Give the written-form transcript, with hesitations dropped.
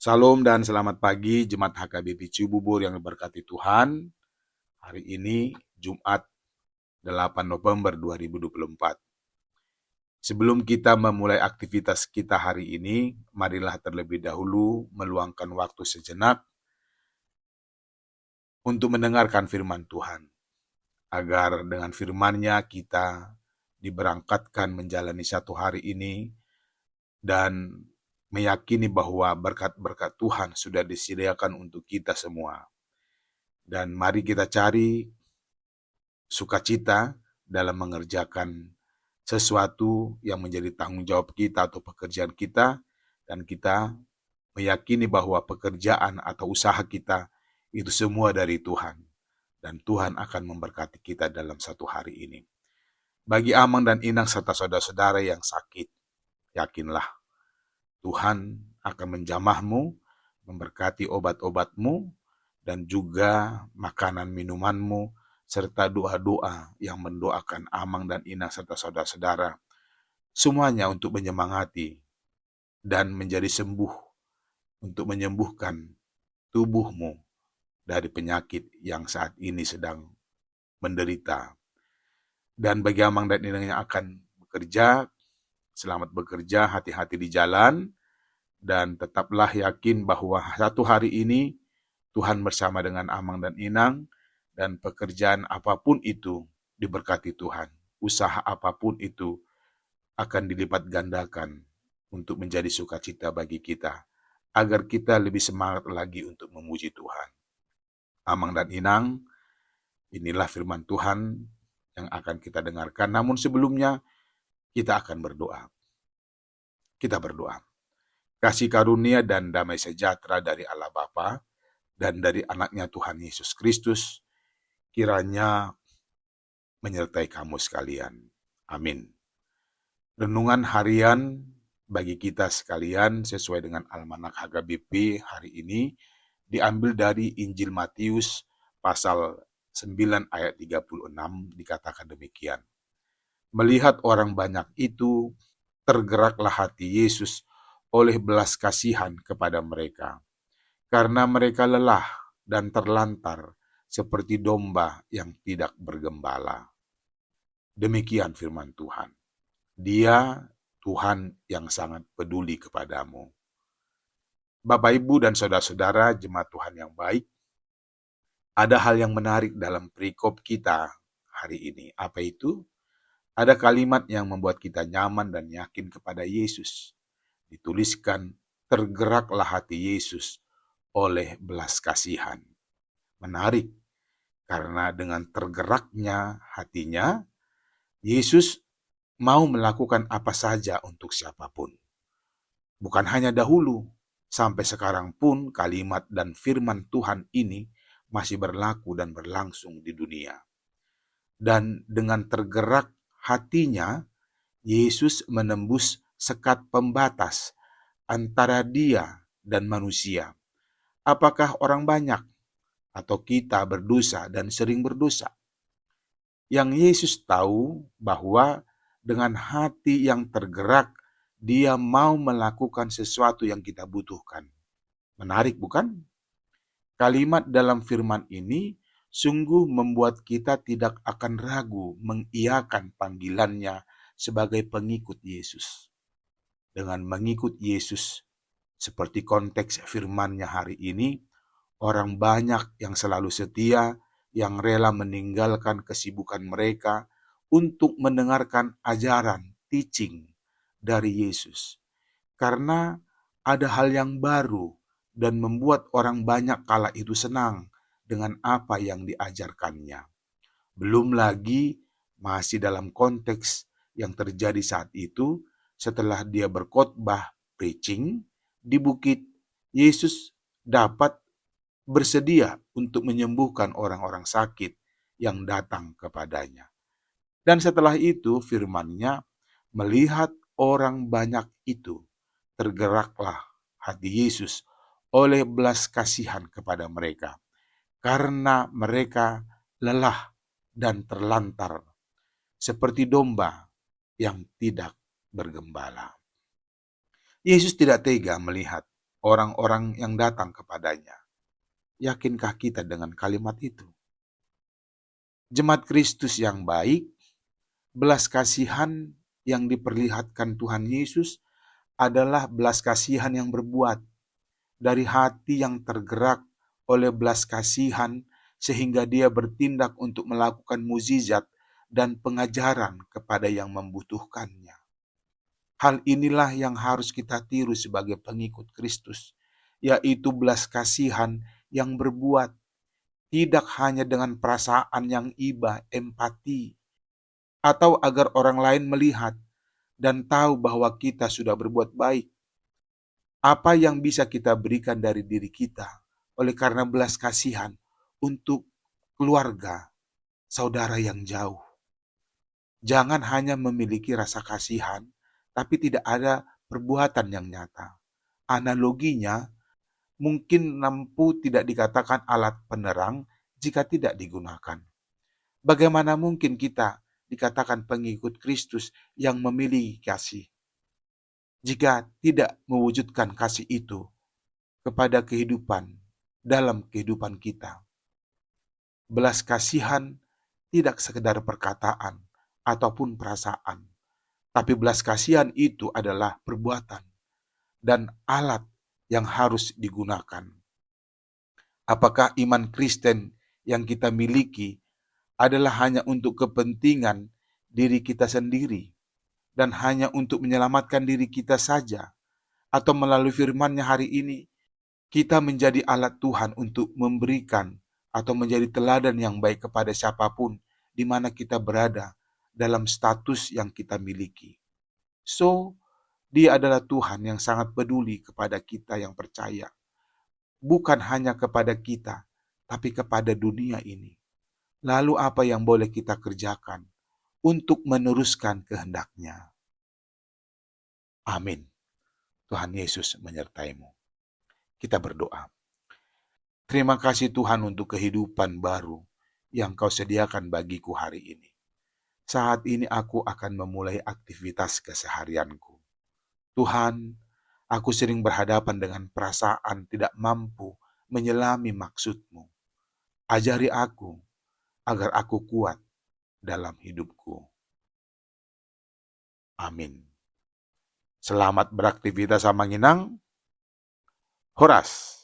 Salam dan selamat pagi Jemaat HKBP Cibubur yang diberkati Tuhan. Hari ini Jumat 8 November 2024. Sebelum kita memulai aktivitas kita hari ini, marilah terlebih dahulu meluangkan waktu sejenak untuk mendengarkan firman Tuhan. Agar dengan firman-Nya kita diberangkatkan menjalani satu hari ini dan meyakini bahwa berkat-berkat Tuhan sudah disediakan untuk kita semua. Dan mari kita cari sukacita dalam mengerjakan sesuatu yang menjadi tanggung jawab kita atau pekerjaan kita, dan kita meyakini bahwa pekerjaan atau usaha kita itu semua dari Tuhan, dan Tuhan akan memberkati kita dalam satu hari ini. Bagi Amang dan Inang serta saudara-saudara yang sakit, yakinlah Tuhan akan menjamahmu, memberkati obat-obatmu, dan juga makanan minumanmu, serta doa-doa yang mendoakan Amang dan Inang serta saudara-saudara. Semuanya untuk menyemangati dan menjadi sembuh, untuk menyembuhkan tubuhmu dari penyakit yang saat ini sedang menderita. Dan bagi Amang dan Inang yang akan bekerja, selamat bekerja, hati-hati di jalan, dan tetaplah yakin bahwa satu hari ini Tuhan bersama dengan Amang dan Inang, dan pekerjaan apapun itu diberkati Tuhan. Usaha apapun itu akan dilipat gandakan untuk menjadi sukacita bagi kita, agar kita lebih semangat lagi untuk memuji Tuhan. Amang dan Inang, inilah firman Tuhan yang akan kita dengarkan. Namun sebelumnya, kita akan berdoa. Kita berdoa. Kasih karunia dan damai sejahtera dari Allah Bapa dan dari anaknya Tuhan Yesus Kristus, kiranya menyertai kamu sekalian. Amin. Renungan harian bagi kita sekalian sesuai dengan Almanak HKBP hari ini diambil dari Injil Matius pasal 9 ayat 36, dikatakan demikian. Melihat orang banyak itu, tergeraklah hati Yesus oleh belas kasihan kepada mereka, karena mereka lelah dan terlantar seperti domba yang tidak bergembala. Demikian firman Tuhan. Dia Tuhan yang sangat peduli kepadamu. Bapak, Ibu, dan saudara-saudara jemaat Tuhan yang baik, ada hal yang menarik dalam perikop kita hari ini. Apa itu? Ada kalimat yang membuat kita nyaman dan yakin kepada Yesus. Dituliskan, tergeraklah hati Yesus oleh belas kasihan. Menarik, karena dengan tergeraknya hatinya, Yesus mau melakukan apa saja untuk siapapun. Bukan hanya dahulu, sampai sekarang pun kalimat dan firman Tuhan ini masih berlaku dan berlangsung di dunia. Dan dengan tergerak hatinya, Yesus menembus sekat pembatas antara dia dan manusia. Apakah orang banyak atau kita berdosa dan sering berdosa? Yang Yesus tahu bahwa dengan hati yang tergerak, dia mau melakukan sesuatu yang kita butuhkan. Menarik bukan? Kalimat dalam firman ini sungguh membuat kita tidak akan ragu mengiyakan panggilannya sebagai pengikut Yesus. Dengan mengikut Yesus, seperti konteks firman-Nya hari ini, orang banyak yang selalu setia, yang rela meninggalkan kesibukan mereka untuk mendengarkan ajaran, teaching dari Yesus. Karena ada hal yang baru dan membuat orang banyak kala itu senang dengan apa yang diajarkannya. Belum lagi masih dalam konteks yang terjadi saat itu, setelah dia berkhotbah preaching di bukit, Yesus dapat bersedia untuk menyembuhkan orang-orang sakit yang datang kepadanya. Dan setelah itu firman-Nya, melihat orang banyak itu, tergeraklah hati Yesus oleh belas kasihan kepada mereka, karena mereka lelah dan terlantar seperti domba yang tidak bergembala. Yesus tidak tega melihat orang-orang yang datang kepadanya. Yakinkah kita dengan kalimat itu? Jemaat Kristus yang baik, belas kasihan yang diperlihatkan Tuhan Yesus adalah belas kasihan yang berbuat dari hati yang tergerak oleh belas kasihan sehingga dia bertindak untuk melakukan mukjizat dan pengajaran kepada yang membutuhkannya. Hal inilah yang harus kita tiru sebagai pengikut Kristus, yaitu belas kasihan yang berbuat, tidak hanya dengan perasaan yang iba, empati, atau agar orang lain melihat dan tahu bahwa kita sudah berbuat baik. Apa yang bisa kita berikan dari diri kita oleh karena belas kasihan untuk keluarga, saudara yang jauh. Jangan hanya memiliki rasa kasihan, tapi tidak ada perbuatan yang nyata. Analoginya, mungkin lampu tidak dikatakan alat penerang jika tidak digunakan. Bagaimana mungkin kita dikatakan pengikut Kristus yang memiliki kasih jika tidak mewujudkan kasih itu kepada kehidupan dalam kehidupan kita? Belas kasihan tidak sekedar perkataan ataupun perasaan, tapi belas kasihan itu adalah perbuatan dan alat yang harus digunakan. Apakah iman Kristen yang kita miliki adalah hanya untuk kepentingan diri kita sendiri dan hanya untuk menyelamatkan diri kita saja, atau melalui firman-Nya hari ini kita menjadi alat Tuhan untuk memberikan atau menjadi teladan yang baik kepada siapapun di mana kita berada dalam status yang kita miliki. So, Dia adalah Tuhan yang sangat peduli kepada kita yang percaya. Bukan hanya kepada kita, tapi kepada dunia ini. Lalu apa yang boleh kita kerjakan untuk meneruskan kehendak-Nya? Amin. Tuhan Yesus menyertaimu. Kita berdoa. Terima kasih Tuhan untuk kehidupan baru yang Kau sediakan bagiku hari ini. Saat ini aku akan memulai aktivitas keseharianku. Tuhan, aku sering berhadapan dengan perasaan tidak mampu menyelami maksud-Mu. Ajari aku agar aku kuat dalam hidupku. Amin. Selamat beraktivitas sama nginang. Horas.